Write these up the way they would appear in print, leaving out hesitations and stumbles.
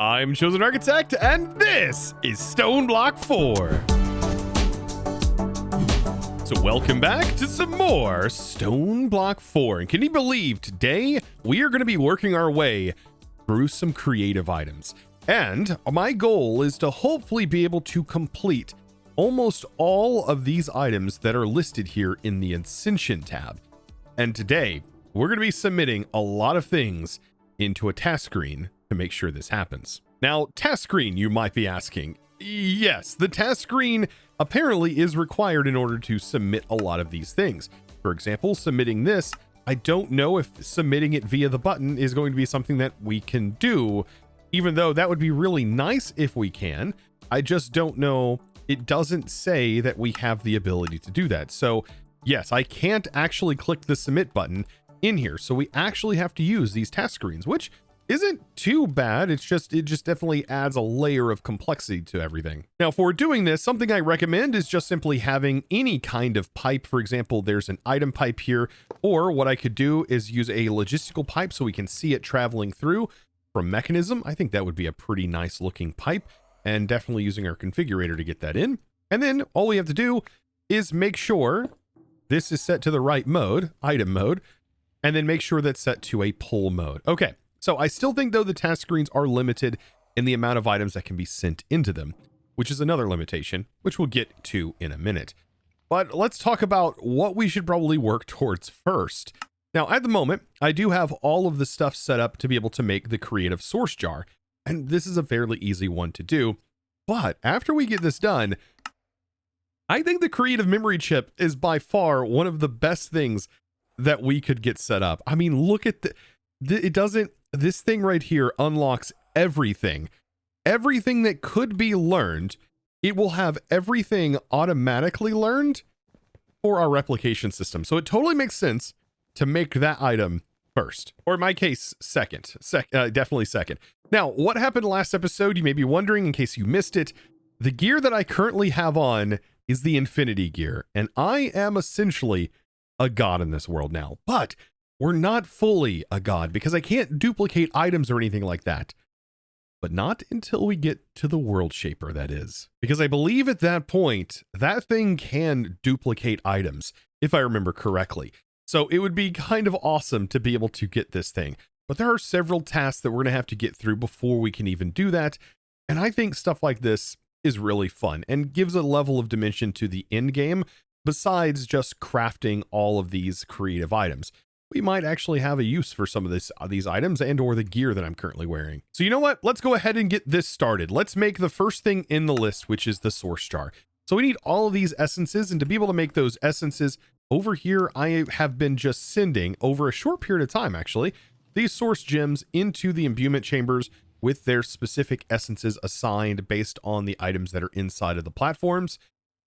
I'm ChosenArchitect, and this is Stoneblock 4. So welcome back to some more Stoneblock 4. And can you believe today we are going to be working our way through some creative items. And my goal is to hopefully be able to complete almost all of these items that are listed here in the Ascension tab. And today we're going to be submitting a lot of things into a task screen to make sure this happens. Now, task screen, you might be asking. Yes, the task screen apparently is required in order to submit a lot of these things. For example, submitting this, I don't know if submitting it via the button is going to be something that we can do, even though that would be really nice if we can. I just don't know. It doesn't say that we have the ability to do that. So yes, I can't actually click the submit button in here. So we actually have to use these task screens, which isn't too bad. It just definitely adds a layer of complexity to everything. Now, for doing this, something I recommend is just simply having any kind of pipe. For example, there's an item pipe here, or what I could do is use a logistical pipe so we can see it traveling through from Mekanism. I think that would be a pretty nice looking pipe, and definitely using our configurator to get that in. And then all we have to do is make sure this is set to the right mode, item mode, and then make sure that's set to a pull mode. Okay. So I still think, though, the task screens are limited in the amount of items that can be sent into them, which is another limitation, which we'll get to in a minute. But let's talk about what we should probably work towards first. Now, at the moment, I do have all of the stuff set up to be able to make the creative source jar, and this is a fairly easy one to do. But after we get this done, I think the creative memory chip is by far one of the best things that we could get set up. I mean, look at this thing right here unlocks everything that could be learned. It will have everything automatically learned for our replication system. So it totally makes sense to make that item first, or in my case, second, definitely second. Now, what happened last episode? You may be wondering, in case you missed it. The gear that I currently have on is the Infinity gear, and I am essentially a god in this world now, but we're not fully a god because I can't duplicate items or anything like that. But not until we get to the World Shaper, that is. Because I believe at that point, that thing can duplicate items, if I remember correctly. So it would be kind of awesome to be able to get this thing. But there are several tasks that we're going to have to get through before we can even do that. And I think stuff like this is really fun and gives a level of dimension to the end game, besides just crafting all of these creative items. We might actually have a use for some of these items and or the gear that I'm currently wearing. So you know what? Let's go ahead and get this started. Let's make the first thing in the list, which is the source jar. So we need all of these essences, and to be able to make those essences over here, I have been just sending over a short period of time, actually, these source gems into the imbuement chambers with their specific essences assigned based on the items that are inside of the platforms.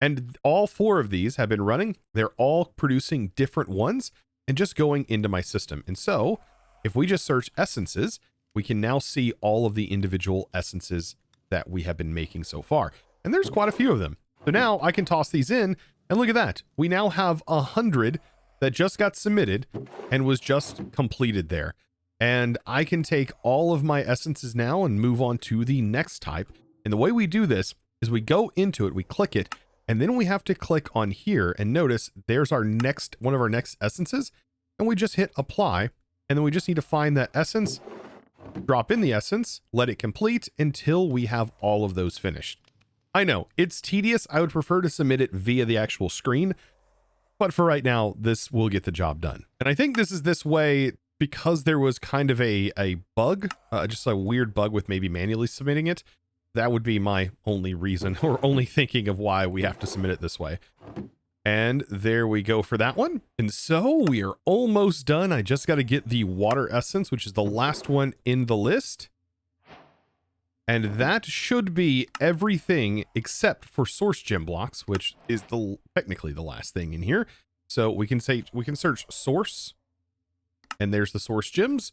And all 4 of these have been running. They're all producing different ones and just going into my system. And so if we just search essences, we can now see all of the individual essences that we have been making so far. And there's quite a few of them. So now I can toss these in, and look at that. We now have 100 that just got submitted and was just completed there. And I can take all of my essences now and move on to the next type. And the way we do this is we go into it, we click it, and then we have to click on here, and notice there's our next, one of our next essences, and we just hit apply, and then we just need to find that essence, drop in the essence, let it complete until we have all of those finished. I know it's tedious. I would prefer to submit it via the actual screen, but for right now, this will get the job done. And I think this is this way because there was kind of a bug, just a weird bug with maybe manually submitting it. That would be my only reason, or only thinking of why we have to submit it this way. And there we go for that one. And so we are almost done. I just got to get the water essence, which is the last one in the list. And that should be everything except for source gem blocks, which is technically the last thing in here. So we can search source, and there's the source gems.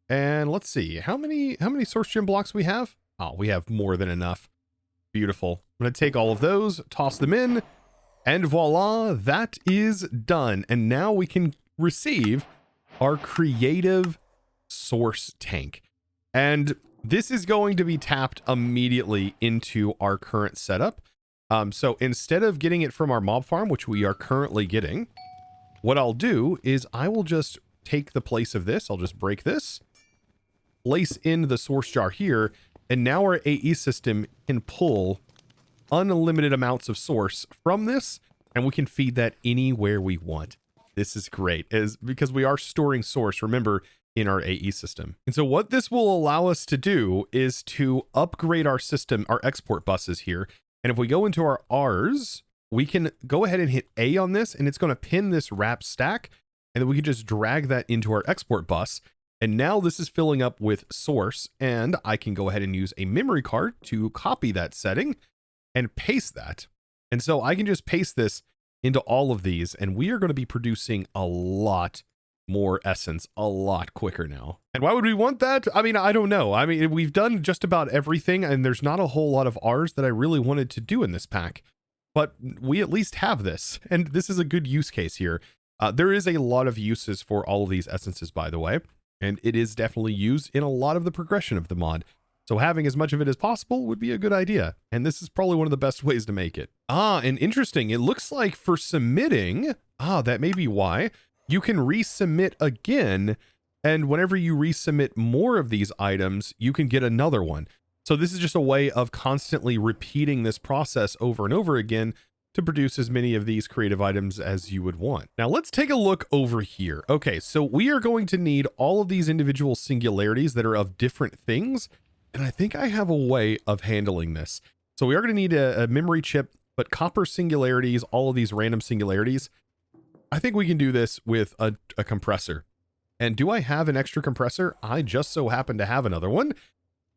And let's see how many source gem blocks we have. Oh, we have more than enough. Beautiful. I'm going to take all of those, toss them in, and voila, that is done. And now we can receive our creative source tank. And this is going to be tapped immediately into our current setup. So instead of getting it from our mob farm, which we are currently getting, what I'll do is I will just take the place of this. I'll just break this, place in the source jar here, and now our AE system can pull unlimited amounts of source from this, and we can feed that anywhere we want. This is great, because we are storing source, remember, in our AE system. And so what this will allow us to do is to upgrade our system, our export buses here. And if we go into our R's, we can go ahead and hit A on this, and it's going to pin this wrap stack, and then we can just drag that into our export bus. And now this is filling up with source, and I can go ahead and use a memory card to copy that setting and paste that. And so I can just paste this into all of these, and we are going to be producing a lot more essence a lot quicker now. And why would we want that? I mean, I don't know. I mean, we've done just about everything, and there's not a whole lot of R's that I really wanted to do in this pack, but we at least have this, and this is a good use case here. There is a lot of uses for all of these essences, by the way, and it is definitely used in a lot of the progression of the mod. So having as much of it as possible would be a good idea. And this is probably one of the best ways to make it. And interesting. It looks like for submitting, that may be why, you can resubmit again. And whenever you resubmit more of these items, you can get another one. So this is just a way of constantly repeating this process over and over again to produce as many of these creative items as you would want. Now let's take a look over here. Okay, so we are going to need all of these individual singularities that are of different things. And I think I have a way of handling this. So we are going to need a memory chip, but copper singularities, all of these random singularities, I think we can do this with a compressor. And do I have an extra compressor? I just so happen to have another one.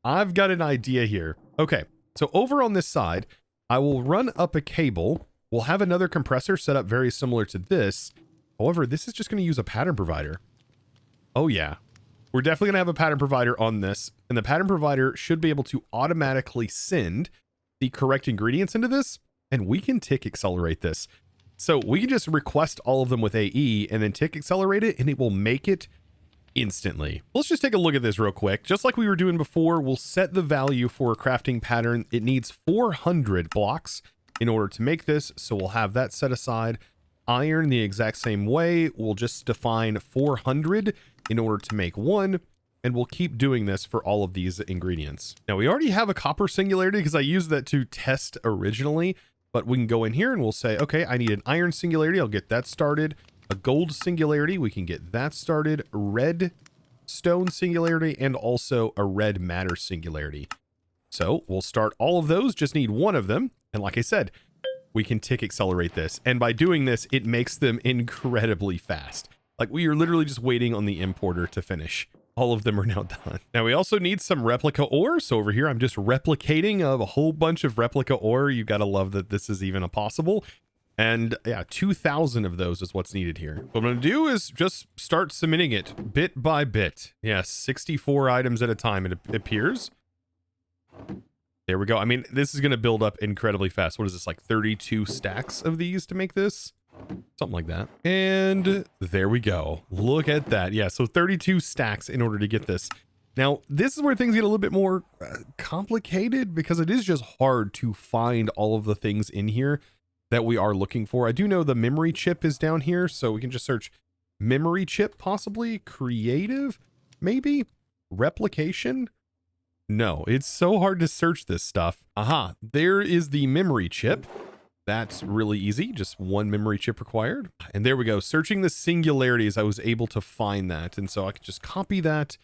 I've got an idea here. Okay, so over on this side, I will run up a cable. We'll have another compressor set up very similar to this. However, this is just going to use a pattern provider. Oh yeah. We're definitely going to have a pattern provider on this, and the pattern provider should be able to automatically send the correct ingredients into this, and we can tick accelerate this. So we can just request all of them with AE and then tick accelerate it, and it will make it instantly. Let's just take a look at this real quick. Just like we were doing before, we'll set the value for a crafting pattern. It needs 400 blocks in order to make this, so we'll have that set aside. Iron the exact same way. We'll just define 400 in order to make one, and we'll keep doing this for all of these ingredients. Now we already have a copper singularity because I used that to test originally, but we can go in here and we'll say, okay, I need an iron singularity. I'll get that started. A gold singularity, we can get that started. Red stone singularity, and also a red matter singularity. So we'll start all of those, just need one of them. And like I said, we can tick accelerate this. And by doing this, it makes them incredibly fast. Like we are literally just waiting on the importer to finish. All of them are now done. Now we also need some replica ore. So over here, I'm just replicating a whole bunch of replica ore. You got to love that this is even possible. And yeah, 2,000 of those is what's needed here. What I'm going to do is just start submitting it bit by bit. Yes, 64 items at a time, it appears. There we go. I mean, this is going to build up incredibly fast. What is this, like 32 stacks of these to make this? Something like that. And there we go. Look at that. Yeah, so 32 stacks in order to get this. Now, this is where things get a little bit more complicated because it is just hard to find all of the things in here that we are looking for. I do know the memory chip is down here, so we can just search memory chip, possibly creative, maybe replication. No, it's so hard to search this stuff. Aha, there is the memory chip. That's really easy. Just one memory chip required. And there we go. Searching the singularities, I was able to find that. And so I could just copy that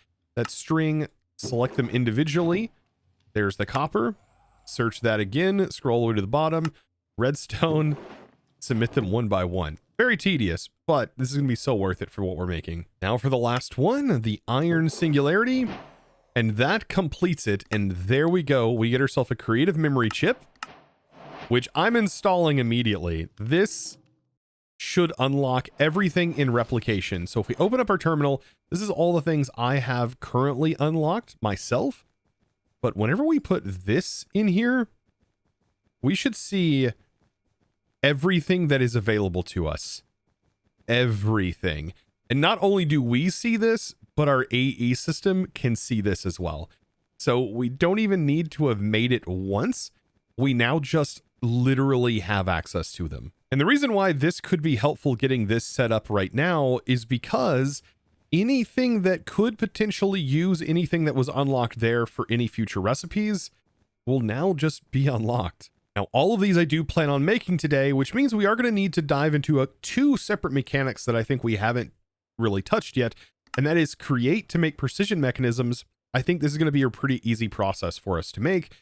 string, select them individually. There's the copper. Search that again. Scroll all the way to the bottom. Redstone. Submit them one by one. Very tedious, but this is going to be so worth it for what we're making. Now for the last one, the iron singularity. And that completes it. And there we go. We get ourselves a creative memory chip, which I'm installing immediately. This should unlock everything in replication. So if we open up our terminal, this is all the things I have currently unlocked myself. But whenever we put this in here, we should see everything that is available to us. Everything. And not only do we see this, but our AE system can see this as well. So we don't even need to have made it once. We now just literally have access to them. And the reason why this could be helpful getting this set up right now is because anything that could potentially use anything that was unlocked there for any future recipes will now just be unlocked. Now, all of these I do plan on making today, which means we are going to need to dive into two separate mechanics that I think we haven't really touched yet, and that is create to make precision mechanisms. I think this is going to be a pretty easy process for us to make,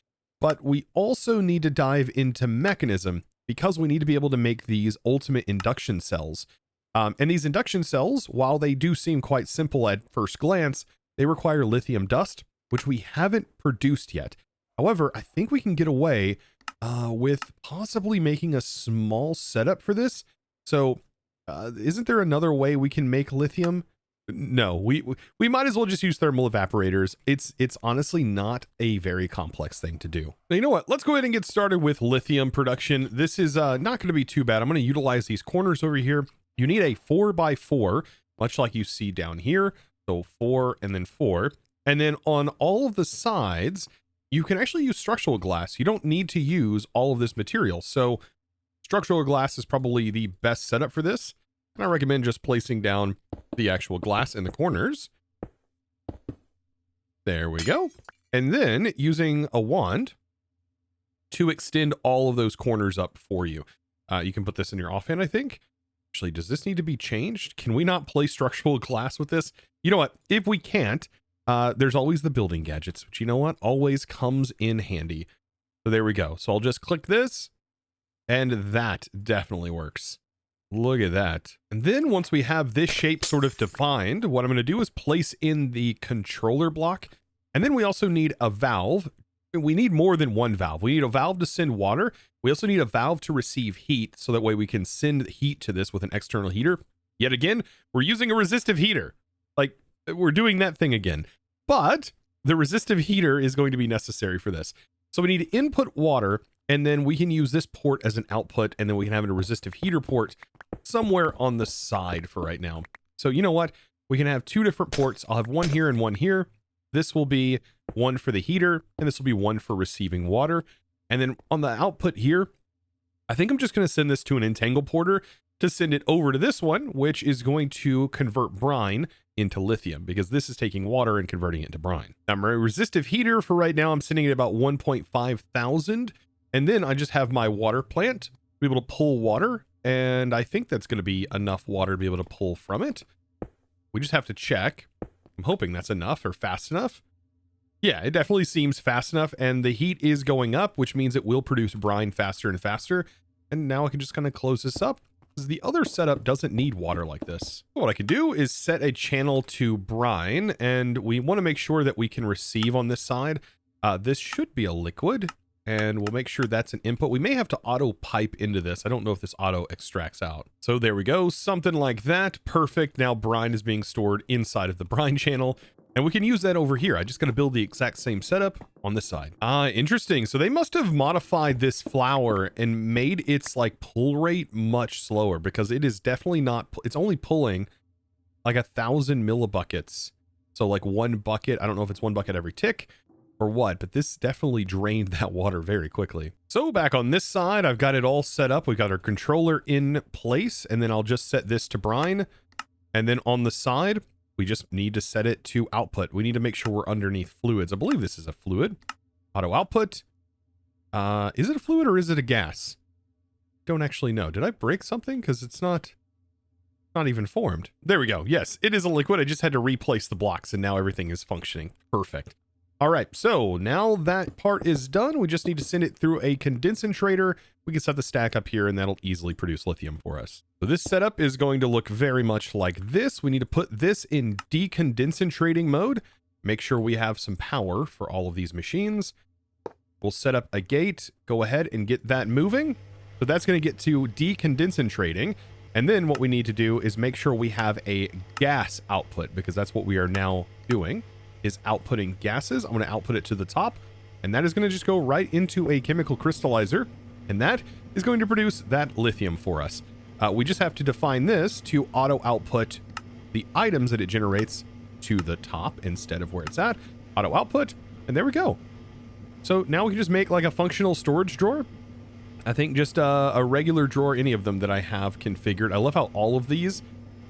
but we also need to dive into mechanism because we need to be able to make these ultimate induction cells. And these induction cells, while they do seem quite simple at first glance, they require lithium dust, which we haven't produced yet. However, I think we can get away with possibly making a small setup for this. So isn't there another way we can make lithium? No, we might as well just use thermal evaporators. It's honestly not a very complex thing to do. Now, you know what? Let's go ahead and get started with lithium production. This is not going to be too bad. I'm going to utilize these corners over here. You need a 4x4, much like you see down here. So 4 and then 4. And then on all of the sides, you can actually use structural glass. You don't need to use all of this material. So structural glass is probably the best setup for this. And I recommend just placing down the actual glass in the corners. There we go. And then using a wand to extend all of those corners up for you. You can put this in your offhand, I think. Actually, does this need to be changed? Can we not place structural glass with this? You know what? If we can't, there's always the building gadgets, which you know what? Always comes in handy. So there we go. So I'll just click this, and that definitely works. Look at that. And then once we have this shape sort of defined, what I'm going to do is place in the controller block. And then we also need a valve. We need more than one valve. We need a valve to send water. We also need a valve to receive heat, so that way we can send heat to this with an external heater. Yet again, we're using a resistive heater. Like, we're doing that thing again. But the resistive heater is going to be necessary for this. So we need to input water, and then we can use this port as an output, and then we can have a resistive heater port somewhere on the side for right now. So you know what? We can have two different ports. I'll have one here and one here. This will be one for the heater, and this will be one for receiving water. And then on the output here, I think I'm just going to send this to an entangle porter to send it over to this one, which is going to convert brine into lithium, because this is taking water and converting it to brine. Now, my resistive heater for right now, I'm sending it about 1.5 thousand. And then I just have my water plant to be able to pull water. And I think that's going to be enough water to be able to pull from it. We just have to check. I'm hoping that's enough or fast enough. Yeah, it definitely seems fast enough. And the heat is going up, which means it will produce brine faster and faster. And now I can just kind of close this up, because the other setup doesn't need water like this. What I can do is set a channel to brine, and we want to make sure that we can receive on this side. This should be a liquid, and we'll make sure that's an input. We may have to auto pipe into this. I don't know if this auto extracts out. So there we go. Something like that. Perfect. Now brine is being stored inside of the brine channel, and we can use that over here. I just got to build the exact same setup on this side. Interesting. So they must have modified this flower and made its like pull rate much slower, because it is definitely not, it's only pulling like 1,000 millibuckets. So like one bucket, I don't know if it's one bucket every tick or what, but this definitely drained that water very quickly. So back on this side, I've got it all set up. We've got our controller in place, and then I'll just set this to brine. And then on the side, we just need to set it to output. We need to make sure we're underneath fluids. I believe this is a fluid. Auto output. Is it a fluid or is it a gas? Don't actually know. Did I break something? Because it's not even formed. There we go. Yes, it is a liquid. I just had to replace the blocks, and now everything is functioning. Perfect. All right, so now that part is done, we just need to send it through a condensator. We can set the stack up here, and that'll easily produce lithium for us. So this setup is going to look very much like this. We need to put this in decondensating mode. Make sure we have some power for all of these machines. We'll set up a gate, go ahead and get that moving. So that's going to get to decondensating. And then what we need to do is make sure we have a gas output, because that's what we are now doing, is outputting gases. I'm going to output it to the top, and that is going to just go right into a chemical crystallizer, and that is going to produce that lithium for us. We just have to define this to auto output the items that it generates to the top instead of where it's at. Auto output, And there we go. So now we can just make like a functional storage drawer. I think just a regular drawer, any of them that I have configured. I love how all of these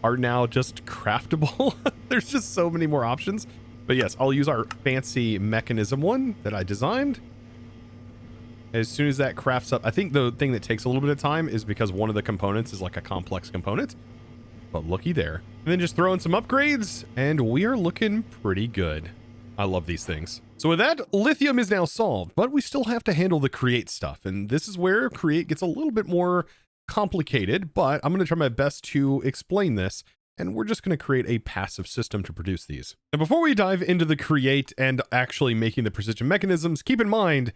are now just craftable. There's just so many more options. But yes, I'll use our fancy Mekanism one that I designed. As soon as that crafts up, I think the thing that takes a little bit of time is because one of the components is like a complex component. But looky there. And then just throw in some upgrades and we are looking pretty good. I love these things. So with that, lithium is now solved, but we still have to handle the create stuff. And this is where create gets a little bit more complicated, but I'm going to try my best to explain this. And we're just going to create a passive system to produce these. And before we dive into the create and actually making the precision mechanisms, keep in mind,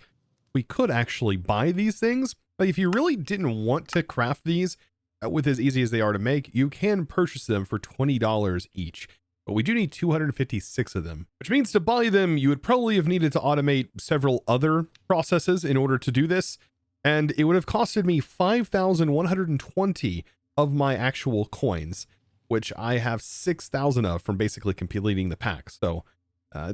we could actually buy these things. Like if you really didn't want to craft these with as easy as they are to make, you can purchase them for $20 each. But we do need 256 of them, which means to buy them, you would probably have needed to automate several other processes in order to do this. And it would have costed me 5,120 of my actual coins, which I have 6,000 of from basically completing the pack. So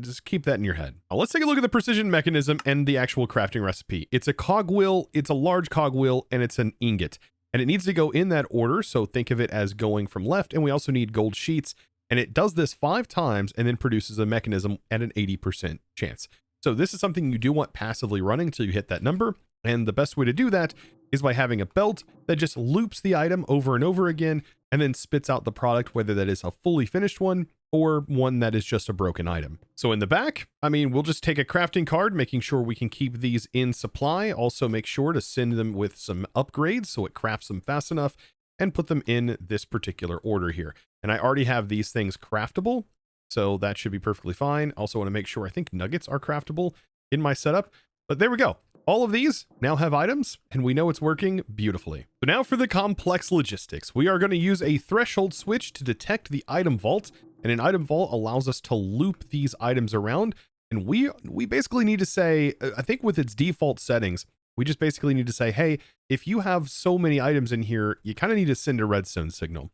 just keep that in your head. Now let's take a look at the precision mechanism and the actual crafting recipe. It's a cogwheel, it's a large cogwheel, and it's an ingot. And it needs to go in that order, so think of it as going from left. And we also need gold sheets. And it does this 5 times and then produces a mechanism at an 80% chance. So this is something you do want passively running until you hit that number. And the best way to do that is by having a belt that just loops the item over and over again and then spits out the product, whether that is a fully finished one or one that is just a broken item. So in the back, I mean, we'll just take a crafting card, making sure we can keep these in supply. Also make sure to send them with some upgrades so it crafts them fast enough, and put them in this particular order here. And I already have these things craftable, so that should be perfectly fine. Also want to make sure I think nuggets are craftable in my setup, but there we go. All of these now have items and we know it's working beautifully. So now for the complex logistics, we are going to use a threshold switch to detect the item vault, and an item vault allows us to loop these items around. And we basically need to say, I think with its default settings, we just basically need to say, hey, if you have so many items in here, you kind of need to send a redstone signal.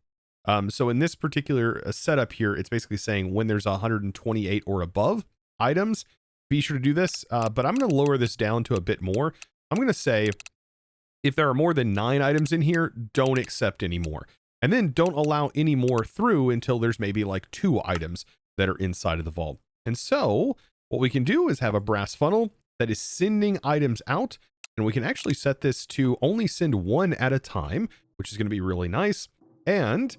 So in this particular setup here, it's basically saying when there's 128 or above items, be sure to do this. But I'm going to lower this down to a bit more. I'm going to say if there are more than 9 items in here, don't accept any more. And then don't allow any more through until there's maybe like 2 items that are inside of the vault. And so what we can do is have a brass funnel that is sending items out. And we can actually set this to only send 1 at a time, which is going to be really nice. And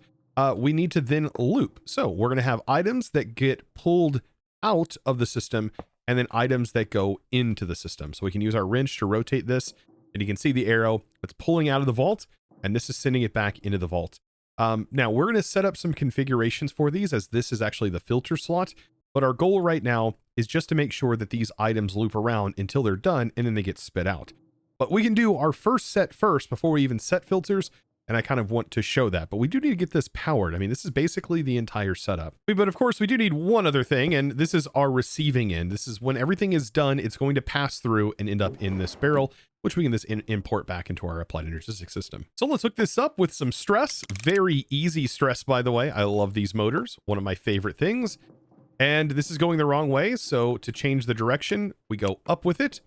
we need to then loop. So we're going to have items that get pulled out of the system and then items that go into the system. So we can use our wrench to rotate this, and you can see the arrow. It's pulling out of the vault, and this is sending it back into the vault. Now we're going to set up some configurations for these, as this is actually the filter slot. But our goal right now is just to make sure that these items loop around until they're done and then they get spit out. But we can do our first set first before we even set filters, and I kind of want to show that. But we do need to get this powered. I mean, this is basically the entire setup. But of course, we do need one other thing, and this is our receiving end. This is when everything is done, it's going to pass through and end up in this barrel, which we can just import back into our applied Energistics system. So let's hook this up with some stress. Very easy stress, by the way. I love these motors. One of my favorite things. And this is going the wrong way. So to change the direction, we go up with it.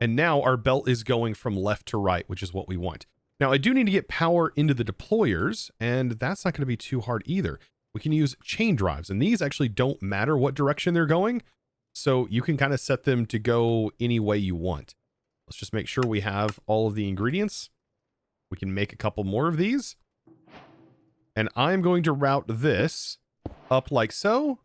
And now our belt is going from left to right, which is what we want. Now I do need to get power into the deployers, and that's not going to be too hard either. We can use chain drives, and these actually don't matter what direction they're going. So you can kind of set them to go any way you want. Let's just make sure we have all of the ingredients. We can make a couple more of these. And I'm going to route this up like so,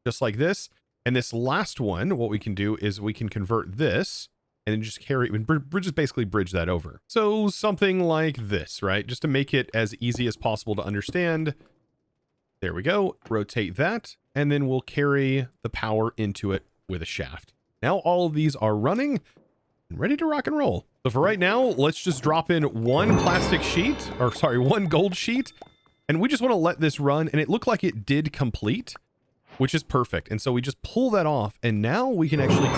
just like this. And this last one, what we can do is we can convert this and then just carry it, just basically bridge that over. So something like this, right? Just to make it as easy as possible to understand. There we go. Rotate that. And then we'll carry the power into it with a shaft. Now all of these are running and ready to rock and roll. So for right now, let's just drop in one gold sheet. And we just want to let this run. And it looked like it did complete, which is perfect. And so we just pull that off. And now we can actually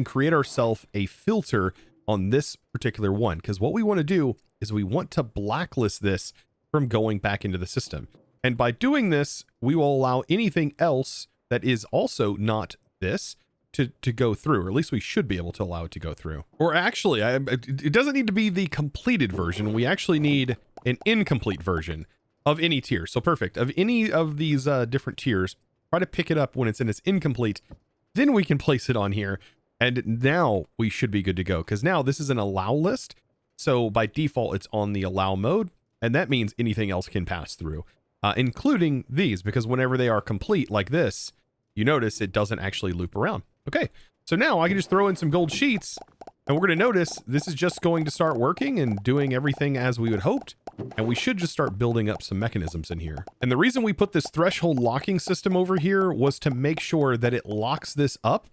create ourselves a filter on this particular one. Because what we want to do is we want to blacklist this from going back into the system. And by doing this, we will allow anything else that is also not this to go through, or at least we should be able to allow it to go through. Or actually, it doesn't need to be the completed version. We actually need an incomplete version of any tier. So perfect. Of any of these different tiers, try to pick it up when it's in its incomplete. Then we can place it on here. And now we should be good to go, because now this is an allow list. So by default, it's on the allow mode. And that means anything else can pass through, including these, because whenever they are complete like this, you notice it doesn't actually loop around. Okay, so now I can just throw in some gold sheets, and we're going to notice this is just going to start working and doing everything as we would hoped. And we should just start building up some mechanisms in here. And the reason we put this threshold locking system over here was to make sure that it locks this up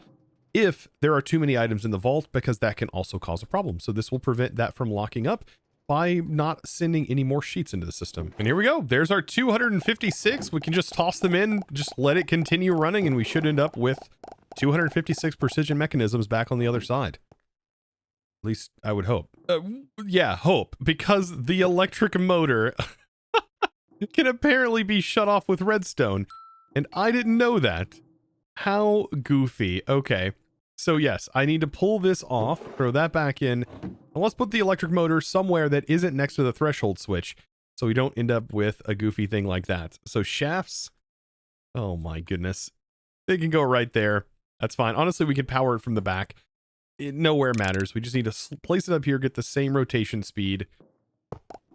if there are too many items in the vault, because that can also cause a problem. So this will prevent that from locking up by not sending any more sheets into the system. And here we go. There's our 256. We can just toss them in, just let it continue running, and we should end up with 256 precision mechanisms back on the other side. At least I would hope. Yeah, hope, because the electric motor can apparently be shut off with redstone, and I didn't know that. How goofy. Okay. So yes, I need to pull this off, throw that back in, and let's put the electric motor somewhere that isn't next to the threshold switch, so we don't end up with a goofy thing like that. So shafts, oh my goodness, they can go right there. That's fine. Honestly, we can power it from the back. It nowhere matters. We just need to place it up here, get the same rotation speed,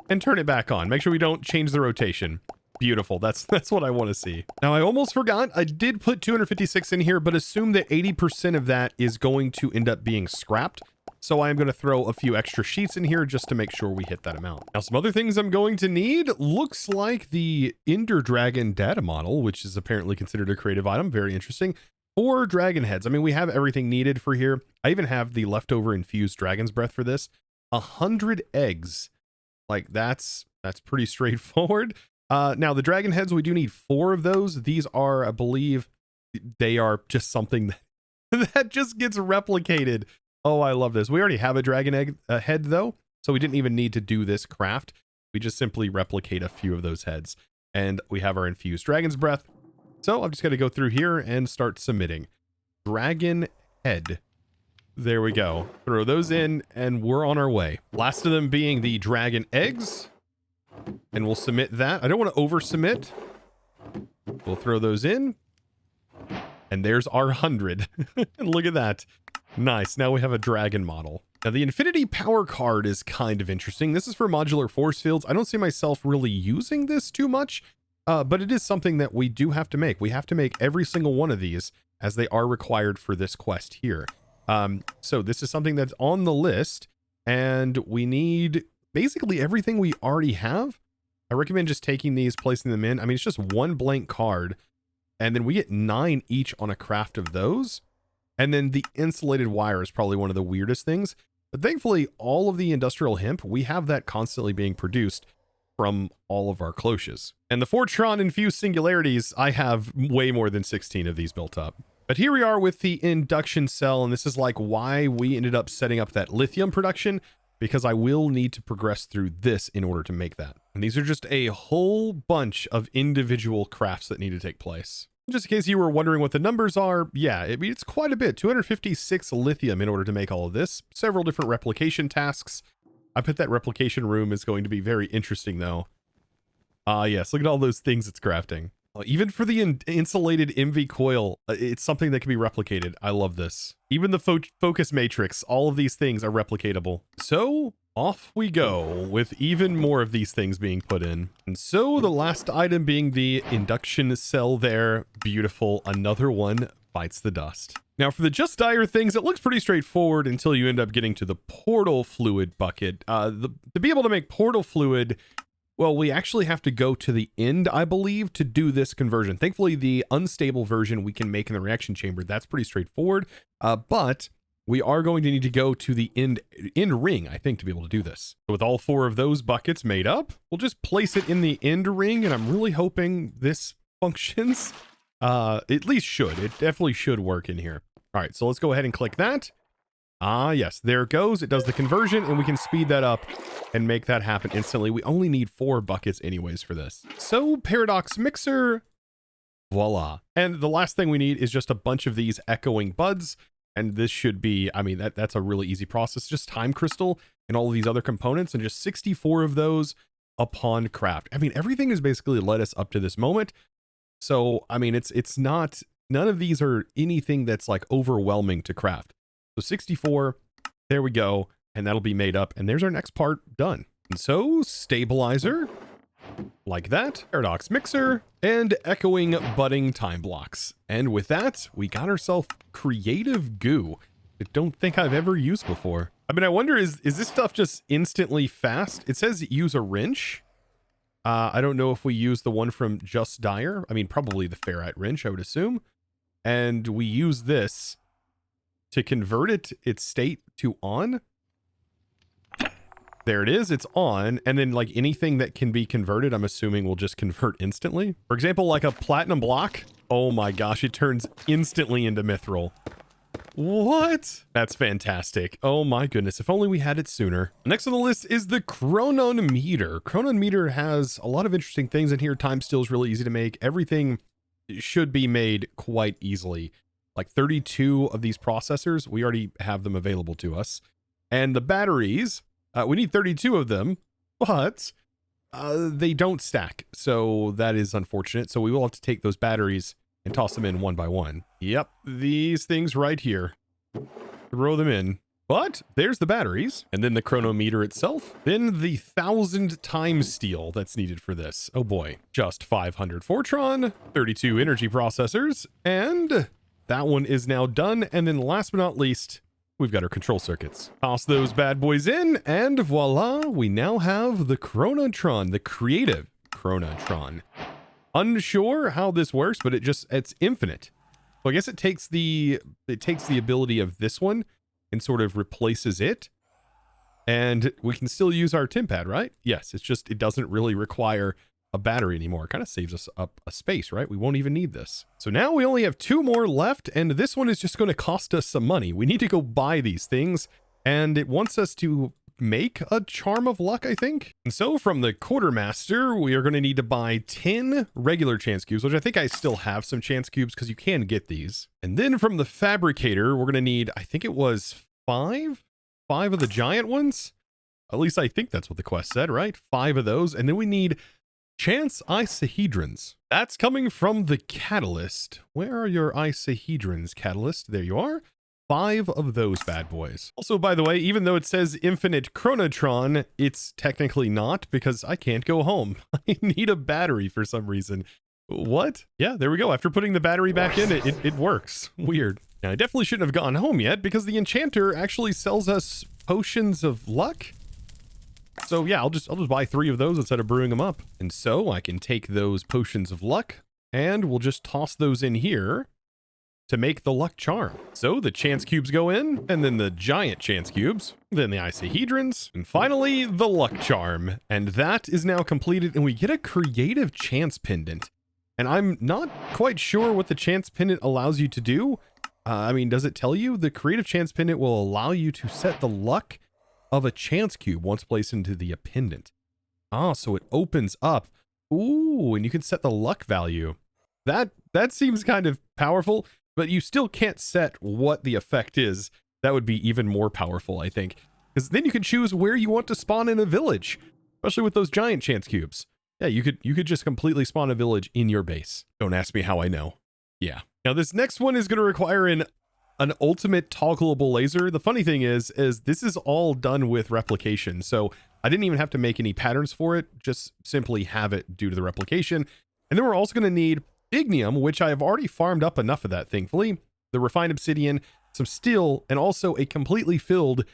and turn it back on. Make sure we don't change the rotation. Beautiful. That's what I want to see. Now, I almost forgot. I did put 256 in here, but assume that 80% of that is going to end up being scrapped. So I am going to throw a few extra sheets in here just to make sure we hit that amount. Now, some other things I'm going to need looks like the Ender Dragon data model, which is apparently considered a creative item. Very interesting. 4 dragon heads. I mean, we have everything needed for here. I even have the leftover infused dragon's breath for this. 100 eggs. Like, that's pretty straightforward. Now the dragon heads, we do need 4 of those. These are, I believe, they are just something that just gets replicated. Oh, I love this. We already have a dragon egg head though, so we didn't even need to do this craft. We just simply replicate a few of those heads, and we have our infused dragon's breath. So I'm just going to go through here and start submitting. Dragon head. There we go. Throw those in, and we're on our way. Last of them being the dragon eggs. And we'll submit that. I don't want to over submit. We'll throw those in. And there's our 100. And look at that. Nice. Now we have a dragon model. Now the infinity power card is kind of interesting. This is for modular force fields. I don't see myself really using this too much, but it is something that we do have to make. We have to make every single one of these, as they are required for this quest here. So this is something that's on the list, and we need basically everything we already have. I recommend just taking these, placing them in. I mean, it's just one blank card, and then we get 9 each on a craft of those. And then the insulated wire is probably one of the weirdest things. But thankfully, all of the industrial hemp, we have that constantly being produced from all of our cloches. And the Fortron infused singularities, I have way more than 16 of these built up. But here we are with the induction cell, and this is like why we ended up setting up that lithium production, because I will need to progress through this in order to make that. And these are just a whole bunch of individual crafts that need to take place. Just in case you were wondering what the numbers are, yeah, it's quite a bit. 256 lithium in order to make all of this. Several different replication tasks. I bet that replication room is going to be very interesting, though. Yes, look at all those things it's crafting. Even for the insulated MV coil, it's something that can be replicated. I love this. Even the focus matrix, all of these things are replicatable. So off we go with even more of these things being put in. And so the last item being the induction cell there. Beautiful. Another one bites the dust. Now for the just dire things, it looks pretty straightforward until you end up getting to the portal fluid bucket. To be able to make portal fluid, well, we actually have to go to the end, I believe, to do this conversion. Thankfully, the unstable version we can make in the reaction chamber. That's pretty straightforward. But we are going to need to go to the end ring, I think, to be able to do this. So with all 4 of those buckets made up, we'll just place it in the end ring, and I'm really hoping this functions. At least should. It definitely should work in here. All right, so let's go ahead and click that. Yes, there it goes. It does the conversion, and we can speed that up and make that happen instantly. We only need 4 buckets anyways for this. So Paradox Mixer, Voila. And the last thing we need is just a bunch of these echoing buds. And this should be, I mean, that's a really easy process. Just time crystal and all of these other components and just 64 of those upon craft. I mean, everything has basically led us up to this moment. So, I mean, it's not, none of these are anything that's like overwhelming to craft. So 64, there we go. And that'll be made up. And there's our next part done. And so stabilizer, like that, paradox mixer, and echoing budding time blocks. And with that, we got ourselves creative goo. I don't think I've ever used before. I mean, I wonder, is this stuff just instantly fast? It says use a wrench. I don't know if we use the one from Just Dire. I mean, probably the ferrite wrench, I would assume. And we use this to convert its state to on. There it is, it's on, and then like anything that can be converted, I'm assuming will just convert instantly. For example, like a platinum block, oh my gosh, it turns instantly into mithril. What? That's fantastic. Oh my goodness, if only we had it sooner. Next on the list is the chronometer. Chronometer has a lot of interesting things in here. Time still is really easy to make. Everything should be made quite easily. Like 32 of these processors, we already have them available to us. And the batteries, we need 32 of them, but they don't stack. So that is unfortunate. So we will have to take those batteries and toss them in one by one. Yep, these things right here. Throw them in. But there's the batteries, and then the chronometer itself, then the 1,000 times steel that's needed for this. Oh boy, just 500 Fortron, 32 energy processors, and that one is now done. And then last but not least, we've got our control circuits. Toss those bad boys in, and voila, we now have the Chronotron, the creative Chronotron. Unsure how this works, but it's infinite. So I guess it takes the ability of this one and sort of replaces it. And we can still use our TIMPAD, right? Yes, it doesn't really require a battery anymore. It kind of saves us up a space, right? We won't even need this. So now we only have 2 more left, and this one is just going to cost us some money. We need to go buy these things, and it wants us to make a charm of luck, I think. And so from the quartermaster, we are going to need to buy 10 regular chance cubes, which I think I still have some chance cubes because you can get these. And then from the fabricator, we're going to need, I think it was 5 of the giant ones. At least I think that's what the quest said, right? 5 of those. And then we need chance isohedrons. That's coming from the catalyst. Where are your isohedrons, catalyst? There you are. 5 of those bad boys. Also, by the way, even though it says infinite chronotron, it's technically not because I can't go home. I need a battery for some reason. What? Yeah, there we go. After putting the battery back in, it works. Weird. Now, I definitely shouldn't have gone home yet because the enchanter actually sells us potions of luck. So yeah, I'll just buy 3 of those instead of brewing them up. And so I can take those potions of luck and we'll just toss those in here to make the luck charm. So the chance cubes go in, and then the giant chance cubes, then the isohedrons, and finally the luck charm. And that is now completed, and we get a creative chance pendant. And I'm not quite sure what the chance pendant allows you to do. I mean, does it tell you? The creative chance pendant will allow you to set the luck of a chance cube once placed into the pendant. Ah, so it opens up. Ooh, and you can set the luck value. That seems kind of powerful. But you still can't set what the effect is. That would be even more powerful, I think. Because then you can choose where you want to spawn in a village. Especially with those giant chance cubes. Yeah, you could just completely spawn a village in your base. Don't ask me how I know. Yeah. Now this next one is going to require an ultimate toggleable laser. The funny thing is this is all done with replication. So I didn't even have to make any patterns for it. Just simply have it due to the replication. And then we're also going to need ignium, which I have already farmed up enough of that, thankfully. The refined obsidian, some steel, and also a completely filled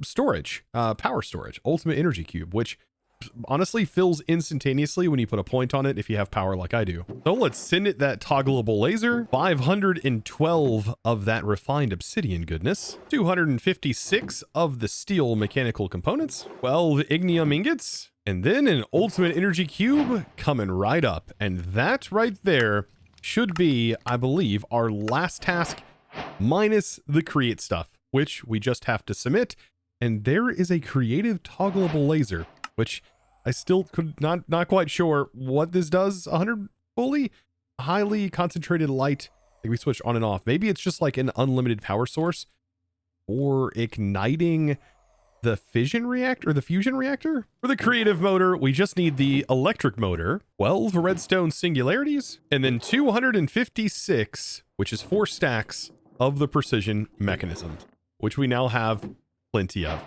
storage, power storage, ultimate energy cube, which honestly fills instantaneously when you put a point on it if you have power like I do. So let's send it that toggleable laser. 512 of that refined obsidian goodness, 256 of the steel mechanical components, 12 ignium ingots, and then an ultimate energy cube coming right up. And that right there should be, I believe, our last task minus the create stuff, which we just have to submit. And there is a creative toggleable laser, which I still could not quite sure what this does 100 fully. highly concentrated light that we switch on and off. Maybe it's just like an unlimited power source for igniting the fission reactor or the fusion reactor. For the creative motor, we just need the electric motor, 12 redstone singularities, and then 256, which is 4 stacks of the precision mechanisms, which we now have plenty of.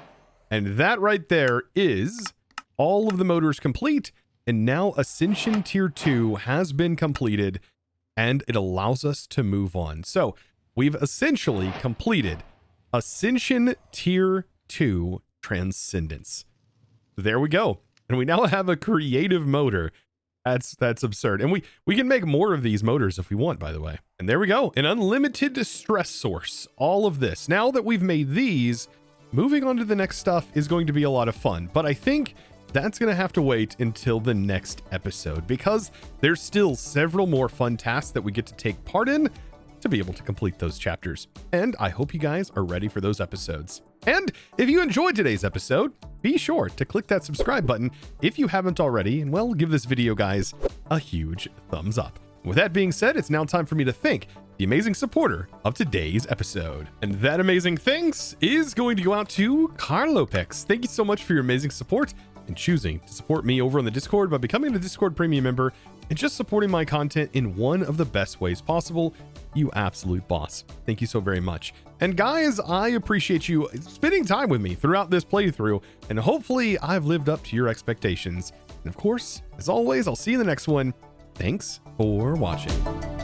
And that right there is all of the motors complete. And now Ascension Tier 2 has been completed, and it allows us to move on. So we've essentially completed Ascension Tier 2 Transcendence. There we go. And we now have a creative motor. That's absurd. And we can make more of these motors if we want, by the way. And there we go. An unlimited stress source. All of this. Now that we've made these, moving on to the next stuff is going to be a lot of fun. But I think that's going to have to wait until the next episode, because there's still several more fun tasks that we get to take part in to be able to complete those chapters. And I hope you guys are ready for those episodes. And if you enjoyed today's episode, be sure to click that subscribe button if you haven't already, and well, give this video, guys, a huge thumbs up. With that being said, it's now time for me to thank the amazing supporter of today's episode. And that amazing thanks is going to go out to Carlopex. Thank you so much for your amazing support and choosing to support me over on the Discord by becoming a Discord premium member and just supporting my content in one of the best ways possible. You absolute boss. Thank you so very much. And guys, I appreciate you spending time with me throughout this playthrough, and hopefully I've lived up to your expectations. And of course, as always, I'll see you in the next one. Thanks for watching.